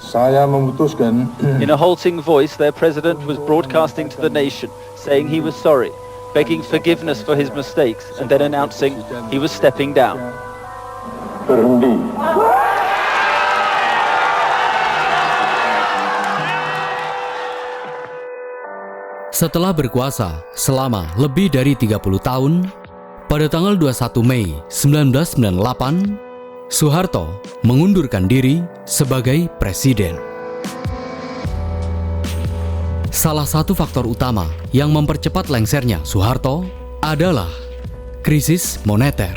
Saya memutuskan. In a halting voice, their president was broadcasting to the nation, saying he was sorry, begging forgiveness for his mistakes, and then announcing he was stepping down. Berhenti. Setelah berkuasa selama lebih dari 30 tahun, pada tanggal 21 Mei 1998, Soeharto mengundurkan diri sebagai presiden. Salah satu faktor utama yang mempercepat lengsernya Soeharto adalah krisis moneter.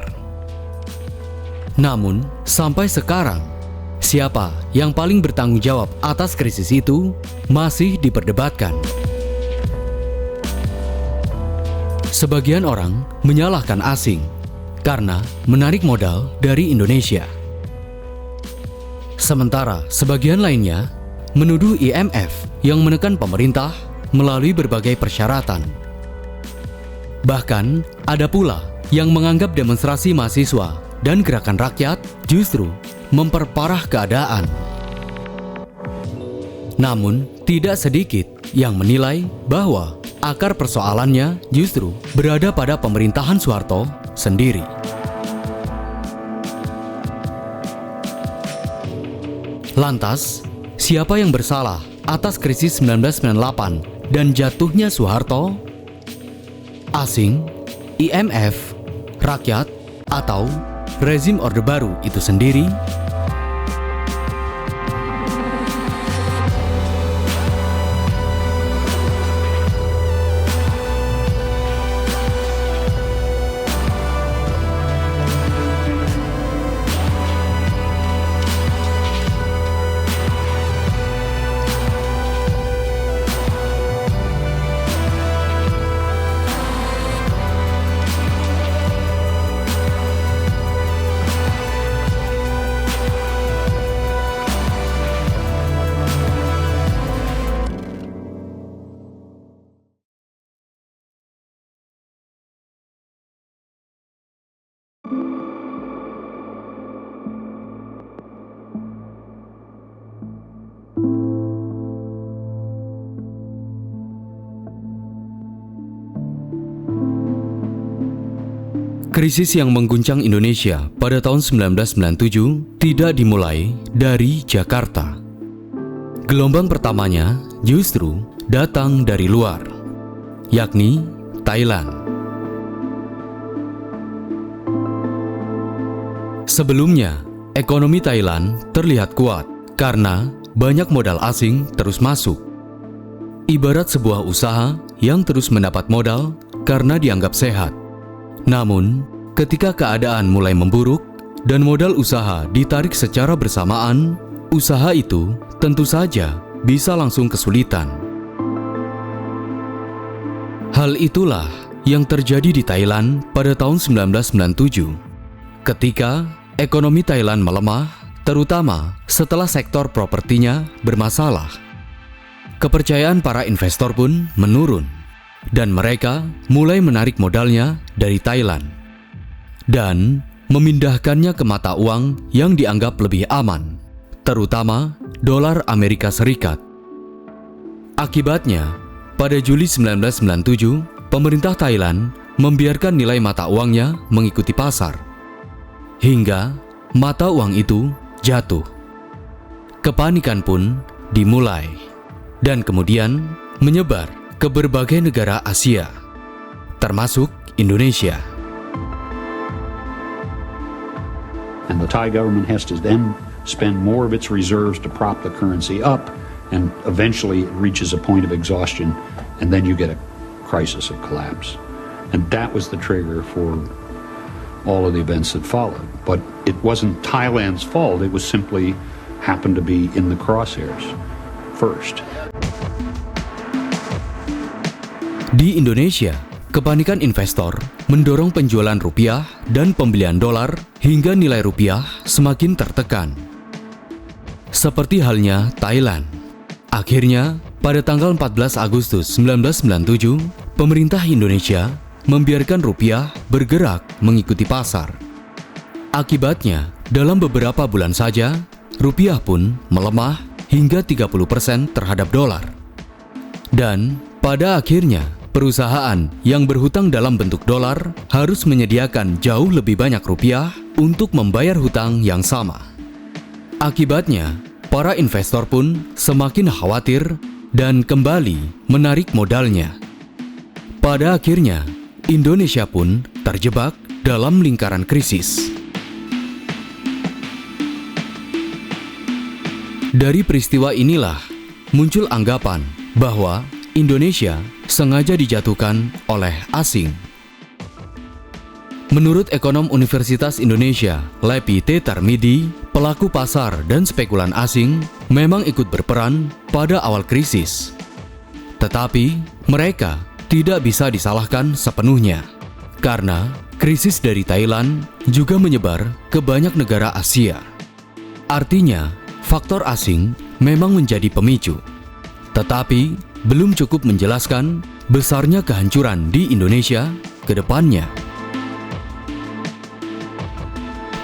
Namun, sampai sekarang, siapa yang paling bertanggung jawab atas krisis itu masih diperdebatkan. Sebagian orang menyalahkan asing karena menarik modal dari Indonesia. Sementara sebagian lainnya menuduh IMF yang menekan pemerintah melalui berbagai persyaratan. Bahkan ada pula yang menganggap demonstrasi mahasiswa dan gerakan rakyat justru memperparah keadaan. Namun, tidak sedikit yang menilai bahwa akar persoalannya justru berada pada pemerintahan Soeharto sendiri. Lantas, siapa yang bersalah atas krisis 1998 dan jatuhnya Soeharto? Asing, IMF, rakyat, atau rezim Orde Baru itu sendiri? Krisis yang mengguncang Indonesia pada tahun 1997 tidak dimulai dari Jakarta. Gelombang pertamanya justru datang dari luar, yakni Thailand. Sebelumnya, ekonomi Thailand terlihat kuat karena banyak modal asing terus masuk. Ibarat sebuah usaha yang terus mendapat modal karena dianggap sehat. Namun, ketika keadaan mulai memburuk dan modal usaha ditarik secara bersamaan, usaha itu tentu saja bisa langsung kesulitan. Hal itulah yang terjadi di Thailand pada tahun 1997, ketika ekonomi Thailand melemah, terutama setelah sektor propertinya bermasalah. Kepercayaan para investor pun menurun, dan mereka mulai menarik modalnya dari Thailand dan memindahkannya ke mata uang yang dianggap lebih aman, terutama dolar Amerika Serikat. Akibatnya, pada Juli 1997, pemerintah Thailand membiarkan nilai mata uangnya mengikuti pasar, hingga mata uang itu jatuh. Kepanikan pun dimulai, dan kemudian menyebar ke berbagai negara Asia, termasuk Indonesia. And the Thai government has to then spend more of its reserves to prop the currency up, and eventually it reaches a point of exhaustion, and then you get a crisis of collapse. And that was the trigger for all of the events that followed. But it wasn't Thailand's fault, it was simply happened to be in the crosshairs first. Di Indonesia, kepanikan investor mendorong penjualan rupiah dan pembelian dolar hingga nilai rupiah semakin tertekan. Seperti halnya Thailand. Akhirnya, pada tanggal 14 Agustus 1997, pemerintah Indonesia membiarkan rupiah bergerak mengikuti pasar. Akibatnya, dalam beberapa bulan saja, rupiah pun melemah hingga 30% terhadap dolar. Dan pada akhirnya, perusahaan yang berhutang dalam bentuk dolar harus menyediakan jauh lebih banyak rupiah untuk membayar hutang yang sama. Akibatnya, para investor pun semakin khawatir dan kembali menarik modalnya. Pada akhirnya, Indonesia pun terjebak dalam lingkaran krisis. Dari peristiwa inilah muncul anggapan bahwa Indonesia sengaja dijatuhkan oleh asing. Menurut ekonom Universitas Indonesia, Lepi T. Tarmidi, pelaku pasar dan spekulan asing memang ikut berperan pada awal krisis. Tetapi mereka tidak bisa disalahkan sepenuhnya, karena krisis dari Thailand juga menyebar ke banyak negara Asia. Artinya, faktor asing memang menjadi pemicu, tetapi belum cukup menjelaskan besarnya kehancuran di Indonesia ke depannya.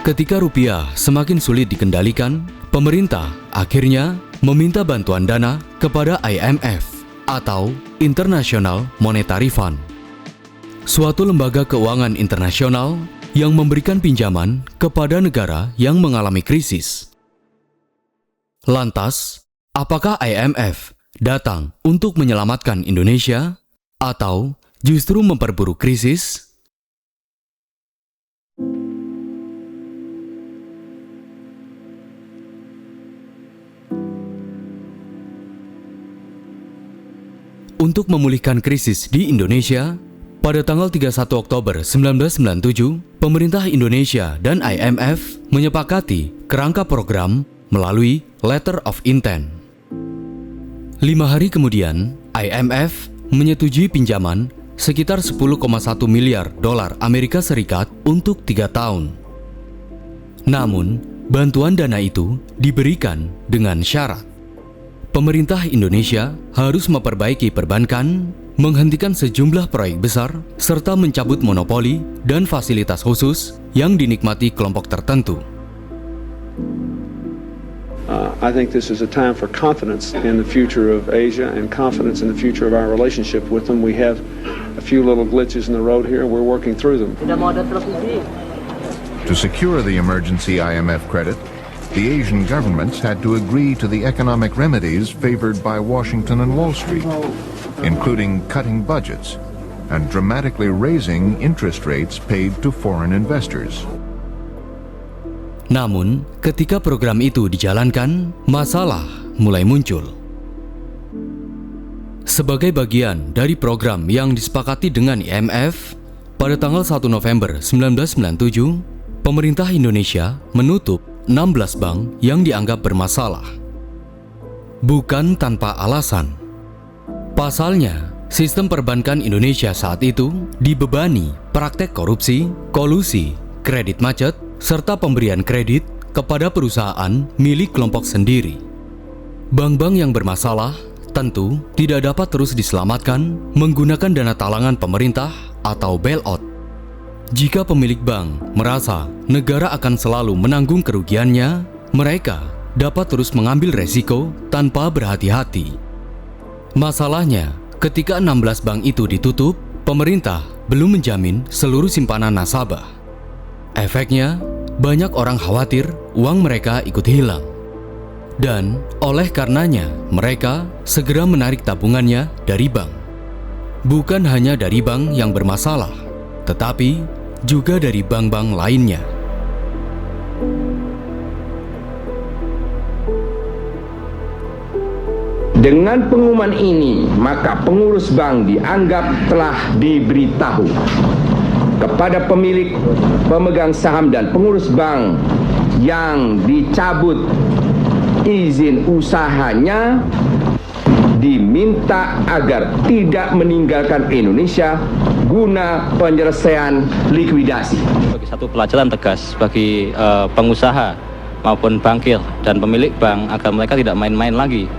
Ketika rupiah semakin sulit dikendalikan, pemerintah akhirnya meminta bantuan dana kepada IMF atau International Monetary Fund, suatu lembaga keuangan internasional yang memberikan pinjaman kepada negara yang mengalami krisis. Lantas, apakah IMF datang untuk menyelamatkan Indonesia atau justru memperburuk krisis? Untuk memulihkan krisis di Indonesia, pada tanggal 31 Oktober 1997, pemerintah Indonesia dan IMF menyepakati kerangka program melalui Letter of Intent. 5 hari kemudian, IMF menyetujui pinjaman sekitar 10,1 miliar dolar Amerika Serikat untuk 3 tahun. Namun, bantuan dana itu diberikan dengan syarat. Pemerintah Indonesia harus memperbaiki perbankan, menghentikan sejumlah proyek besar, serta mencabut monopoli dan fasilitas khusus yang dinikmati kelompok tertentu. I think this is a time for confidence in the future of Asia and confidence in the future of our relationship with them. We have a few little glitches in the road here, and we're working through them. To secure the emergency IMF credit, the Asian governments had to agree to the economic remedies favored by Washington and Wall Street, including cutting budgets and dramatically raising interest rates paid to foreign investors. Namun, ketika program itu dijalankan, masalah mulai muncul. Sebagai bagian dari program yang disepakati dengan IMF, pada tanggal 1 November 1997, pemerintah Indonesia menutup 16 bank yang dianggap bermasalah. Bukan tanpa alasan. Pasalnya, sistem perbankan Indonesia saat itu dibebani praktek korupsi, kolusi, kredit macet, serta pemberian kredit kepada perusahaan milik kelompok sendiri. Bank-bank yang bermasalah tentu tidak dapat terus diselamatkan menggunakan dana talangan pemerintah atau bailout. Jika pemilik bank merasa negara akan selalu menanggung kerugiannya, mereka dapat terus mengambil resiko tanpa berhati-hati. Masalahnya, ketika 16 bank itu ditutup, pemerintah belum menjamin seluruh simpanan nasabah. Efeknya, banyak orang khawatir uang mereka ikut hilang. Dan oleh karenanya, mereka segera menarik tabungannya dari bank. Bukan hanya dari bank yang bermasalah, tetapi juga dari bank-bank lainnya. Dengan pengumuman ini, maka pengurus bank dianggap telah diberitahu kepada pemilik, pemegang saham dan pengurus bank yang dicabut izin usahanya diminta agar tidak meninggalkan Indonesia guna penyelesaian likuidasi. Bagi satu pelajaran tegas bagi pengusaha maupun bankir dan pemilik bank agar mereka tidak main-main lagi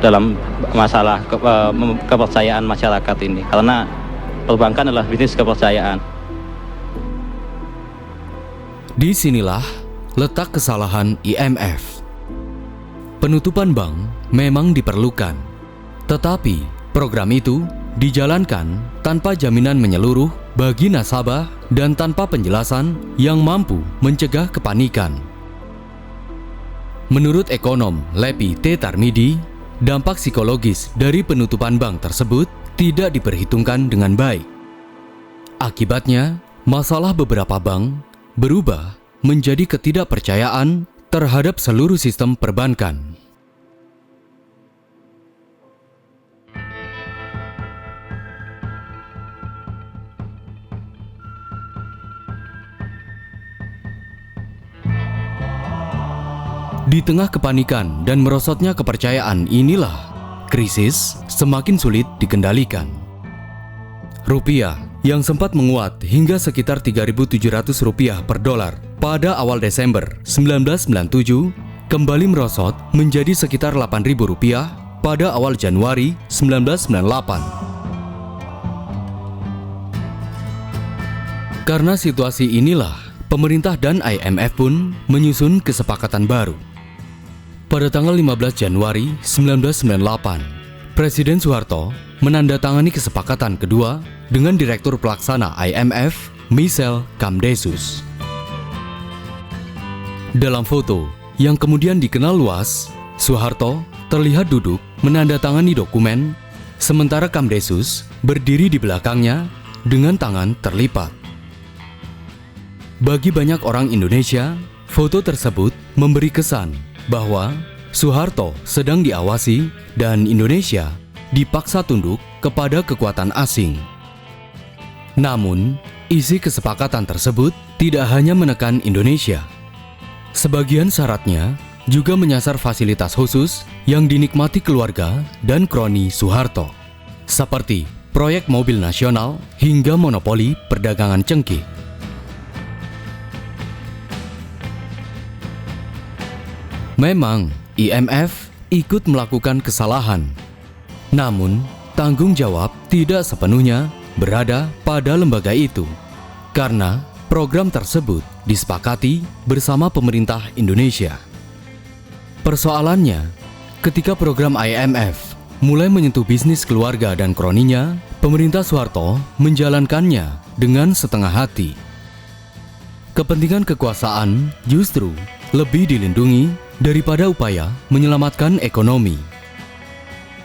dalam masalah kepercayaan masyarakat ini, karena perbankan adalah bisnis kepercayaan. Disinilah letak kesalahan IMF. Penutupan bank memang diperlukan, tetapi program itu dijalankan tanpa jaminan menyeluruh bagi nasabah dan tanpa penjelasan yang mampu mencegah kepanikan. Menurut ekonom Lepi T. Tarmidi, dampak psikologis dari penutupan bank tersebut tidak diperhitungkan dengan baik. Akibatnya, masalah beberapa bank berubah menjadi ketidakpercayaan terhadap seluruh sistem perbankan. Di tengah kepanikan dan merosotnya kepercayaan inilah, krisis semakin sulit dikendalikan. Rupiah yang sempat menguat hingga sekitar Rp3.700 per dolar pada awal Desember 1997 kembali merosot menjadi sekitar Rp8.000 pada awal Januari 1998. Karena situasi inilah, pemerintah dan IMF pun menyusun kesepakatan baru. Pada tanggal 15 Januari 1998, Presiden Soeharto menandatangani kesepakatan kedua dengan Direktur Pelaksana IMF, Michel Kamdesus. Dalam foto yang kemudian dikenal luas, Soeharto terlihat duduk menandatangani dokumen, sementara Kamdesus berdiri di belakangnya dengan tangan terlipat. Bagi banyak orang Indonesia, foto tersebut memberi kesan bahwa Soeharto sedang diawasi dan Indonesia dipaksa tunduk kepada kekuatan asing. Namun, isi kesepakatan tersebut tidak hanya menekan Indonesia. Sebagian syaratnya juga menyasar fasilitas khusus yang dinikmati keluarga dan kroni Soeharto, seperti proyek mobil nasional hingga monopoli perdagangan cengkeh. Memang IMF ikut melakukan kesalahan, namun tanggung jawab tidak sepenuhnya berada pada lembaga itu, karena program tersebut disepakati bersama pemerintah Indonesia. Persoalannya, ketika program IMF mulai menyentuh bisnis keluarga dan kroninya, pemerintah Soeharto menjalankannya dengan setengah hati. Kepentingan kekuasaan justru lebih dilindungi daripada upaya menyelamatkan ekonomi.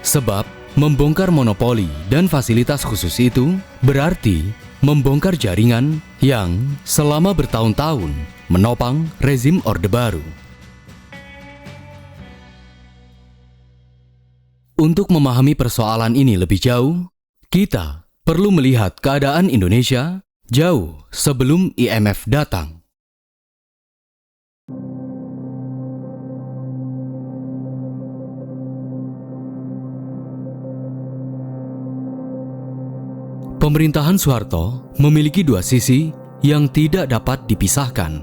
Sebab membongkar monopoli dan fasilitas khusus itu berarti membongkar jaringan yang selama bertahun-tahun menopang rezim Orde Baru. Untuk memahami persoalan ini lebih jauh, kita perlu melihat keadaan Indonesia jauh sebelum IMF datang. Pemerintahan Soeharto memiliki dua sisi yang tidak dapat dipisahkan.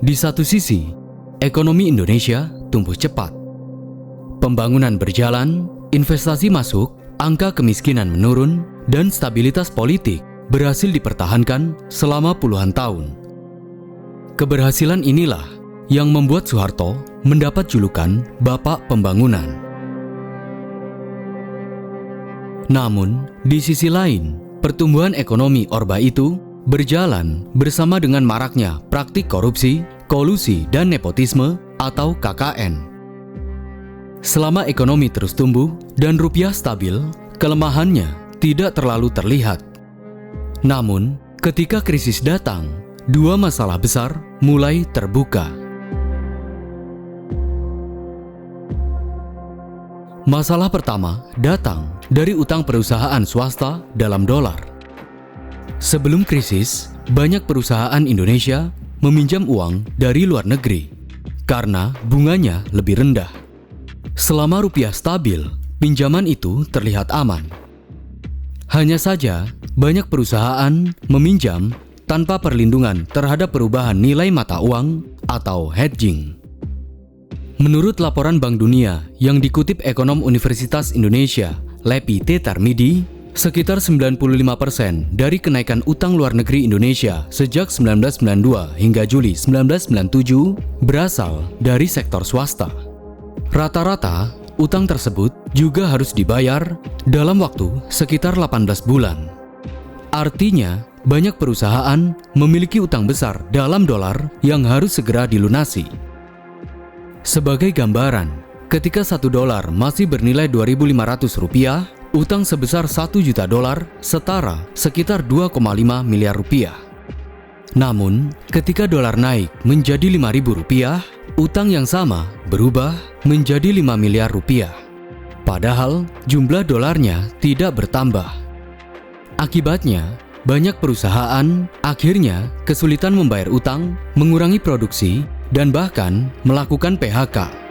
Di satu sisi, ekonomi Indonesia tumbuh cepat. Pembangunan berjalan, investasi masuk, angka kemiskinan menurun, dan stabilitas politik berhasil dipertahankan selama puluhan tahun. Keberhasilan inilah yang membuat Soeharto mendapat julukan Bapak Pembangunan. Namun, di sisi lain, pertumbuhan ekonomi Orba itu berjalan bersama dengan maraknya praktik korupsi, kolusi, dan nepotisme atau KKN. Selama ekonomi terus tumbuh dan rupiah stabil, kelemahannya tidak terlalu terlihat. Namun, ketika krisis datang, dua masalah besar mulai terbuka. Masalah pertama datang dari utang perusahaan swasta dalam dolar. Sebelum krisis, banyak perusahaan Indonesia meminjam uang dari luar negeri karena bunganya lebih rendah. Selama rupiah stabil, pinjaman itu terlihat aman. Hanya saja, banyak perusahaan meminjam tanpa perlindungan terhadap perubahan nilai mata uang atau hedging. Menurut laporan Bank Dunia yang dikutip ekonom Universitas Indonesia, Lepi T. Tarmidi, sekitar 95% dari kenaikan utang luar negeri Indonesia sejak 1992 hingga Juli 1997 berasal dari sektor swasta. Rata-rata, utang tersebut juga harus dibayar dalam waktu sekitar 18 bulan. Artinya, banyak perusahaan memiliki utang besar dalam dolar yang harus segera dilunasi. Sebagai gambaran, ketika $1 masih bernilai Rp2.500, utang sebesar $1 juta setara sekitar Rp2,5 miliar. Namun, ketika dolar naik menjadi Rp5.000, utang yang sama berubah menjadi Rp5 miliar. Padahal jumlah dolarnya tidak bertambah. Akibatnya, banyak perusahaan akhirnya kesulitan membayar utang, mengurangi produksi, dan bahkan melakukan PHK.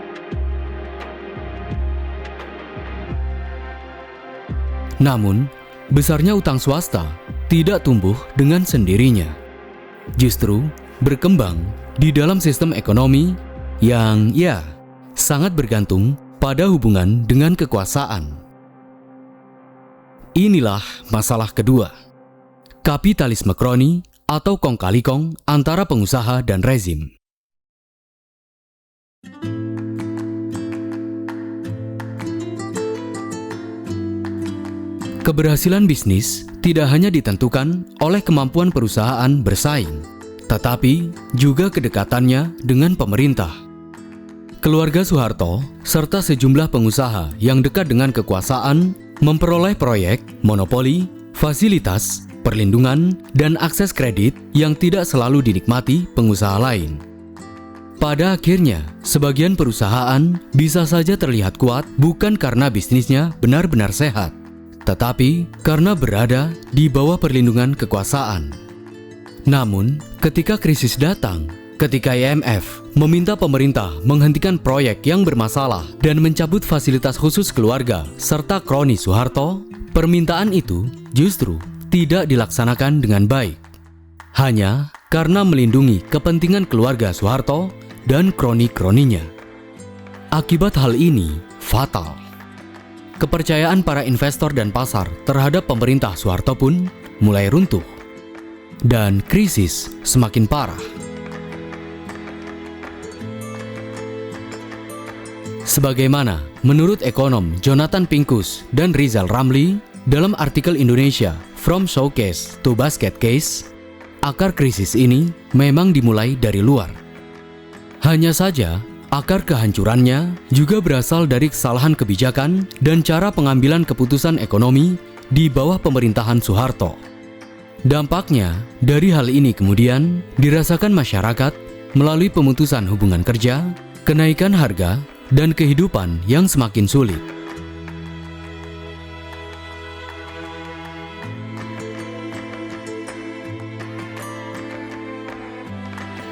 Namun, besarnya utang swasta tidak tumbuh dengan sendirinya. Justru berkembang di dalam sistem ekonomi yang sangat bergantung pada hubungan dengan kekuasaan. Inilah masalah kedua. Kapitalisme kroni atau kong kali kong antara pengusaha dan rezim. Keberhasilan bisnis tidak hanya ditentukan oleh kemampuan perusahaan bersaing, tetapi juga kedekatannya dengan pemerintah. Keluarga Soeharto serta sejumlah pengusaha yang dekat dengan kekuasaan memperoleh proyek, monopoli, fasilitas, perlindungan, dan akses kredit yang tidak selalu dinikmati pengusaha lain. Pada akhirnya, sebagian perusahaan bisa saja terlihat kuat bukan karena bisnisnya benar-benar sehat, tetapi karena berada di bawah perlindungan kekuasaan. Namun, ketika krisis datang, ketika IMF meminta pemerintah menghentikan proyek yang bermasalah dan mencabut fasilitas khusus keluarga serta kroni Soeharto, permintaan itu justru tidak dilaksanakan dengan baik. Hanya karena melindungi kepentingan keluarga Soeharto dan kroni-kroninya. Akibat hal ini fatal. Kepercayaan para investor dan pasar terhadap pemerintah Soeharto pun mulai runtuh. Dan krisis semakin parah. Sebagaimana menurut ekonom Jonathan Pincus dan Rizal Ramli dalam artikel Indonesia From Showcase to Basket Case, akar krisis ini memang dimulai dari luar. Hanya saja, akar kehancurannya juga berasal dari kesalahan kebijakan dan cara pengambilan keputusan ekonomi di bawah pemerintahan Soeharto. Dampaknya dari hal ini kemudian dirasakan masyarakat melalui pemutusan hubungan kerja, kenaikan harga, dan kehidupan yang semakin sulit.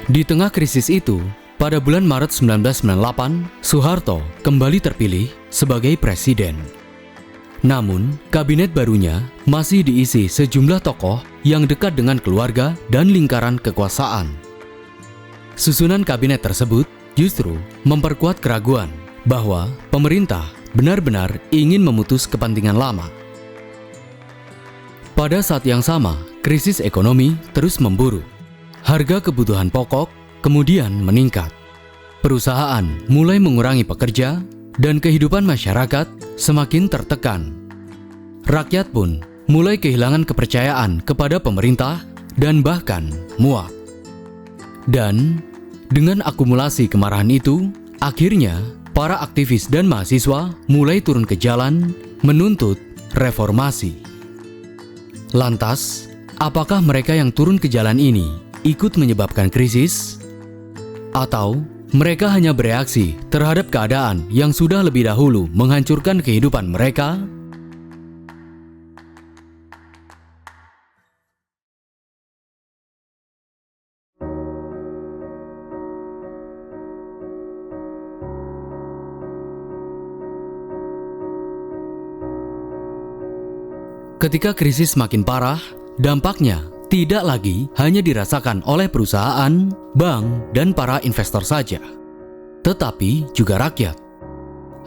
Di tengah krisis itu, pada bulan Maret 1998, Soeharto kembali terpilih sebagai presiden. Namun, kabinet barunya masih diisi sejumlah tokoh yang dekat dengan keluarga dan lingkaran kekuasaan. Susunan kabinet tersebut justru memperkuat keraguan bahwa pemerintah benar-benar ingin memutus kepentingan lama. Pada saat yang sama, krisis ekonomi terus memburu. Harga kebutuhan pokok kemudian meningkat. Perusahaan mulai mengurangi pekerja dan kehidupan masyarakat semakin tertekan. Rakyat pun mulai kehilangan kepercayaan kepada pemerintah dan bahkan muak. Dan dengan akumulasi kemarahan itu, akhirnya para aktivis dan mahasiswa mulai turun ke jalan menuntut reformasi. Lantas, apakah mereka yang turun ke jalan ini ikut menyebabkan krisis? Atau mereka hanya bereaksi terhadap keadaan yang sudah lebih dahulu menghancurkan kehidupan mereka? Ketika krisis makin parah, dampaknya tidak lagi hanya dirasakan oleh perusahaan, bank, dan para investor saja, tetapi juga rakyat.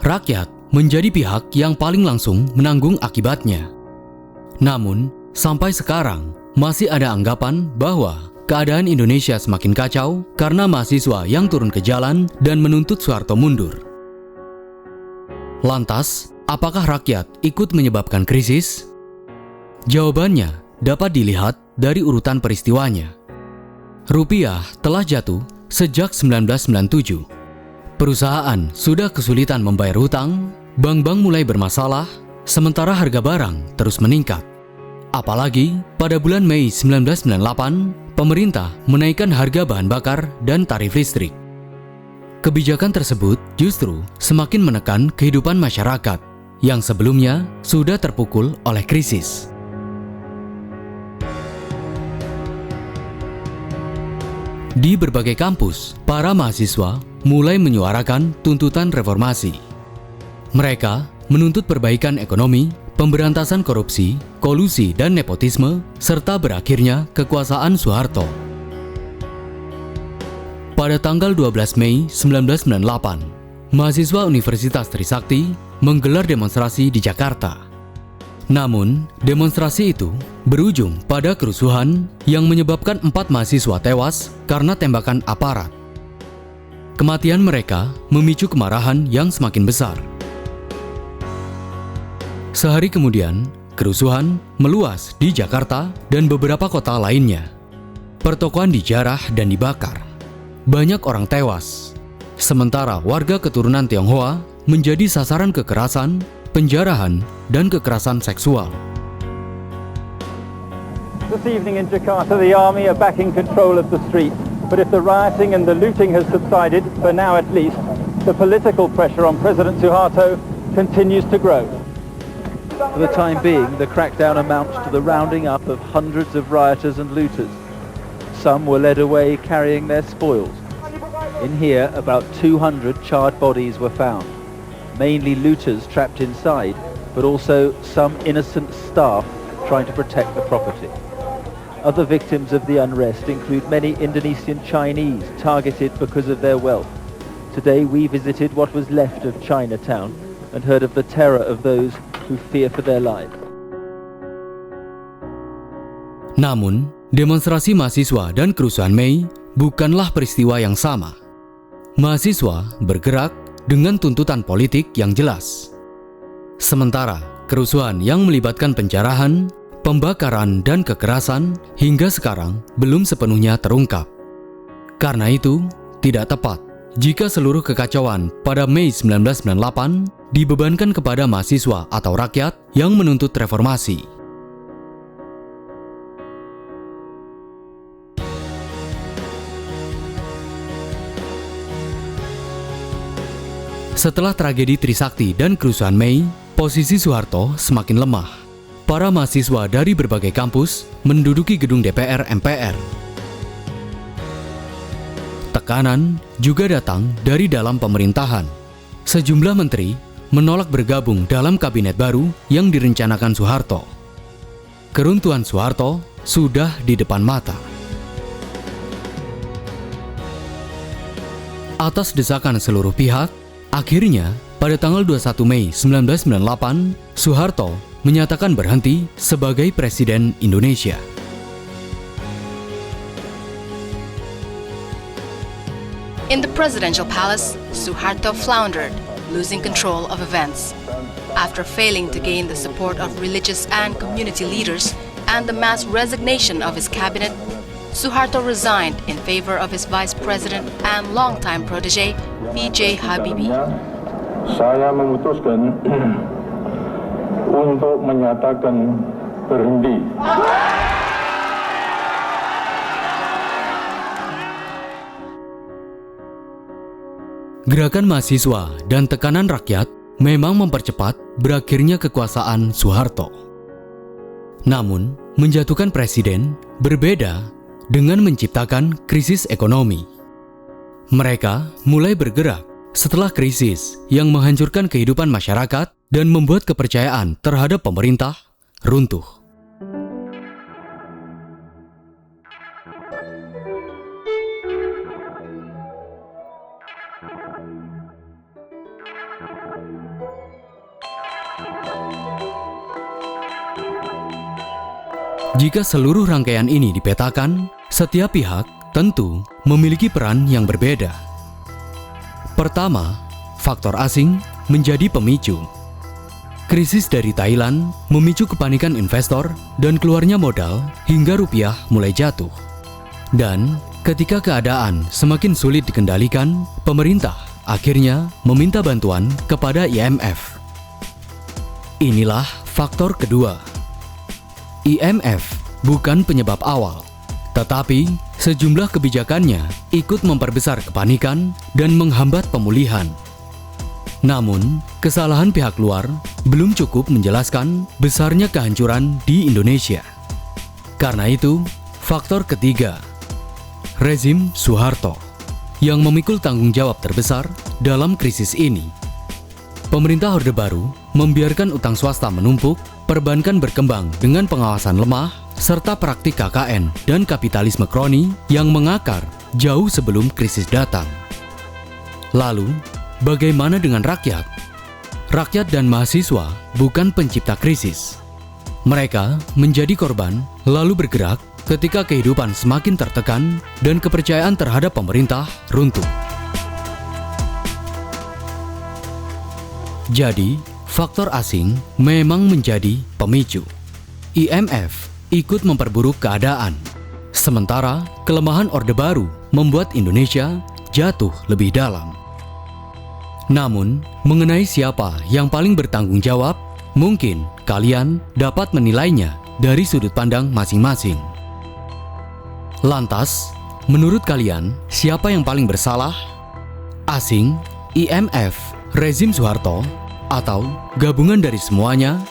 Rakyat menjadi pihak yang paling langsung menanggung akibatnya. Namun, sampai sekarang masih ada anggapan bahwa keadaan Indonesia semakin kacau karena mahasiswa yang turun ke jalan dan menuntut Soeharto mundur. Lantas, apakah rakyat ikut menyebabkan krisis? Jawabannya dapat dilihat dari urutan peristiwanya. Rupiah telah jatuh sejak 1997. Perusahaan sudah kesulitan membayar hutang, bank-bank mulai bermasalah, sementara harga barang terus meningkat. Apalagi pada bulan Mei 1998, pemerintah menaikkan harga bahan bakar dan tarif listrik. Kebijakan tersebut justru semakin menekan kehidupan masyarakat yang sebelumnya sudah terpukul oleh krisis. Di berbagai kampus, para mahasiswa mulai menyuarakan tuntutan reformasi. Mereka menuntut perbaikan ekonomi, pemberantasan korupsi, kolusi dan nepotisme, serta berakhirnya kekuasaan Soeharto. Pada tanggal 12 Mei 1998, mahasiswa Universitas Trisakti menggelar demonstrasi di Jakarta. Namun, demonstrasi itu berujung pada kerusuhan yang menyebabkan 4 mahasiswa tewas karena tembakan aparat. Kematian mereka memicu kemarahan yang semakin besar. Sehari kemudian, kerusuhan meluas di Jakarta dan beberapa kota lainnya. Pertokoan dijarah dan dibakar. Banyak orang tewas. Sementara warga keturunan Tionghoa menjadi sasaran kekerasan, penjarahan, dan kekerasan seksual. This evening in Jakarta, the army are back in control of the streets. But if the rioting and the looting has subsided, for now at least, the political pressure on President Suharto continues to grow. For the time being, the crackdown amounts to the rounding up of hundreds of rioters and looters. Some were led away carrying their spoils. In here, about 200 charred bodies were found. Mainly looters trapped inside, but also some innocent staff trying to protect the property. Other victims of the unrest include many Indonesian Chinese targeted because of their wealth. Today we visited what was left of Chinatown and heard of the terror of those who fear for their lives. Namun, demonstrasi mahasiswa dan kerusuhan Mei bukanlah peristiwa yang sama. Mahasiswa bergerak dengan tuntutan politik yang jelas. Sementara kerusuhan yang melibatkan penjarahan, pembakaran, dan kekerasan hingga sekarang belum sepenuhnya terungkap. Karena itu, tidak tepat jika seluruh kekacauan pada Mei 1998 dibebankan kepada mahasiswa atau rakyat yang menuntut reformasi. Setelah tragedi Trisakti dan kerusuhan Mei, posisi Soeharto semakin lemah. Para mahasiswa dari berbagai kampus menduduki gedung DPR MPR. Tekanan juga datang dari dalam pemerintahan. Sejumlah menteri menolak bergabung dalam kabinet baru yang direncanakan Soeharto. Keruntuhan Soeharto sudah di depan mata. Atas desakan seluruh pihak, akhirnya, pada tanggal 21 Mei 1998, Soeharto menyatakan berhenti sebagai Presiden Indonesia. In the presidential palace, Suharto floundered, losing control of events. After failing to gain the support of religious and community leaders and the mass resignation of his cabinet, Suharto resigned in favor of his vice president and longtime protege, B.J. Habibie. Saya memutuskan untuk menyatakan berhenti. Gerakan mahasiswa dan tekanan rakyat memang mempercepat berakhirnya kekuasaan Soeharto. Namun, menjatuhkan presiden berbeda dengan menciptakan krisis ekonomi. Mereka mulai bergerak setelah krisis yang menghancurkan kehidupan masyarakat dan membuat kepercayaan terhadap pemerintah runtuh. Jika seluruh rangkaian ini dipetakan, setiap pihak tentu memiliki peran yang berbeda. Pertama, faktor asing menjadi pemicu. Krisis dari Thailand memicu kepanikan investor dan keluarnya modal hingga rupiah mulai jatuh. Dan ketika keadaan semakin sulit dikendalikan, pemerintah akhirnya meminta bantuan kepada IMF. Inilah faktor kedua. IMF bukan penyebab awal, tetapi sejumlah kebijakannya ikut memperbesar kepanikan dan menghambat pemulihan. Namun, kesalahan pihak luar belum cukup menjelaskan besarnya kehancuran di Indonesia. Karena itu, faktor ketiga, rezim Soeharto yang memikul tanggung jawab terbesar dalam krisis ini. Pemerintah Orde Baru membiarkan utang swasta menumpuk, perbankan berkembang dengan pengawasan lemah, serta praktik KKN dan kapitalisme kroni yang mengakar jauh sebelum krisis datang. Lalu, bagaimana dengan rakyat? Rakyat dan mahasiswa bukan pencipta krisis. Mereka menjadi korban lalu bergerak ketika kehidupan semakin tertekan dan kepercayaan terhadap pemerintah runtuh. Jadi, faktor asing memang menjadi pemicu. IMF ikut memperburuk keadaan, sementara kelemahan Orde Baru membuat Indonesia jatuh lebih dalam. Namun, mengenai siapa yang paling bertanggung jawab, mungkin kalian dapat menilainya dari sudut pandang masing-masing. Lantas, menurut kalian, siapa yang paling bersalah? Asing, IMF, rezim Soeharto, atau gabungan dari semuanya?